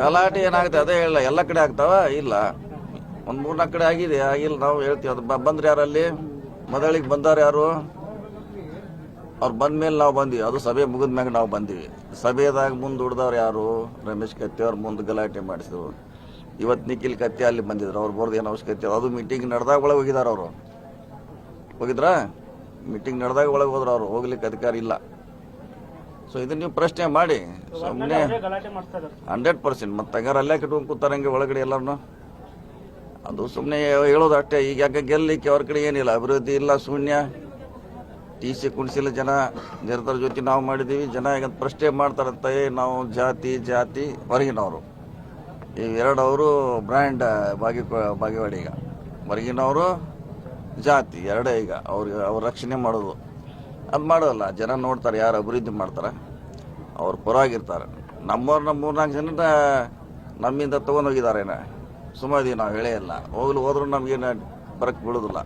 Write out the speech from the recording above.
ಗಲಾಟೆ ಏನಾಗುತ್ತೆ ಅದೇ ಹೇಳ, ಎಲ್ಲ ಕಡೆ ಆಗ್ತಾವ ಇಲ್ಲ, ಒಂದು 3-4 ಕಡೆ ಆಗಿದೆ, ಆಗಿಲ್ಲ. ನಾವು ಹೇಳ್ತೀವಿ ಅದು ಬಂದ್ರೆ ಯಾರಲ್ಲಿ ಮೊದಲಿಗೆ ಬಂದಾರ ಯಾರು, ಅವ್ರು ಬಂದ ಮೇಲೆ ನಾವು ಬಂದ್ವಿ, ಅದು ಸಭೆ ಮುಗಿದ ಮ್ಯಾಗ ನಾವು ಬಂದಿವಿ. ಸಭೆದಾಗ ಮುಂದೆ ಉಡ್ದವ್ರು ಯಾರು, ರಮೇಶ್ ಕತ್ತಿ ಅವ್ರು ಮುಂದೆ ಗಲಾಟೆ ಮಾಡಿಸಿದ್ರು. ಇವತ್ತು ನಿಖಿಲ್ ಕತ್ತಿ ಅಲ್ಲಿ ಬಂದಿದ್ರು, ಅವ್ರು ಬರ್ದು ಏನು ಅವಶ್ಯಕತೆ, ಅದು ಮೀಟಿಂಗ್ ನಡೆದಾಗ ಒಳಗೆ ಹೋಗಿದಾರ, ಅವರು ಹೋಗಿದ್ರಾ, ಮೀಟಿಂಗ್ ನಡೆದಾಗ ಒಳಗೆ ಹೋದ್ರು, ಅವರು ಹೋಗ್ಲಿಕ್ಕೆ ಅಧಿಕಾರ ಇಲ್ಲ. ಸೊ ಇದನ್ನ ನೀವು ಪ್ರಶ್ನೆ ಮಾಡಿ ಸುಮ್ಮನೆ 100%. ಮತ್ತೆ ಹಂಗಾರೆ ಅಲ್ಲೇ ಕಿಟ್ಕೊಂಡು ಕೂತಾರಂಗೆ ಒಳಗಡೆ ಎಲ್ಲರನ್ನು, ಅದು ಸುಮ್ಮನೆ ಹೇಳೋದು ಅಷ್ಟೇ. ಈಗ ಯಾಕೆ ಗೆಲ್ಲಲಿಕ್ಕೆ ಅವ್ರ ಕಡೆ ಏನಿಲ್ಲ, ಅಭಿವೃದ್ಧಿ ಇಲ್ಲ, ಶೂನ್ಯ. TC ಕುಣಿಸಿಲ್ಲ ಜನ, ನಿರ್ಧಾರ ಜೊತೆ ನಾವು ಮಾಡಿದ್ದೀವಿ. ಜನ ಈಗ ಪ್ರಶ್ನೆ ಮಾಡ್ತಾರಂತ, ನಾವು ಜಾತಿ ಹೊರಗಿನವರು, ಇವೆರಡವರು ಬ್ರ್ಯಾಂಡ್ ಬಾಗೇವಾಡಿ. ಈಗ ಹೊರಗಿನವರು ಜಾತಿ ಎರಡೇ, ಈಗ ಅವ್ರ ರಕ್ಷಣೆ ಮಾಡೋದು ಅದು ಮಾಡೋಲ್ಲ. ಜನ ನೋಡ್ತಾರೆ ಯಾರು ಅಭಿವೃದ್ಧಿ ಮಾಡ್ತಾರೆ, ಅವ್ರು ಪರವಾಗಿರ್ತಾರೆ. ನಮ್ಮವ್ರನ್ನ 3-4 ಜನ ನಮ್ಮಿಂದ ತೊಗೊಂಡೋಗಿದ್ದಾರೇನ, ಸುಮಾರು ನಾವು ಹೇಳೇ ಇಲ್ಲ. ಹೋದ್ರೂ ನಮಗೇನು ಬರಕ್ಕೆ ಬಿಡೋದಿಲ್ಲ.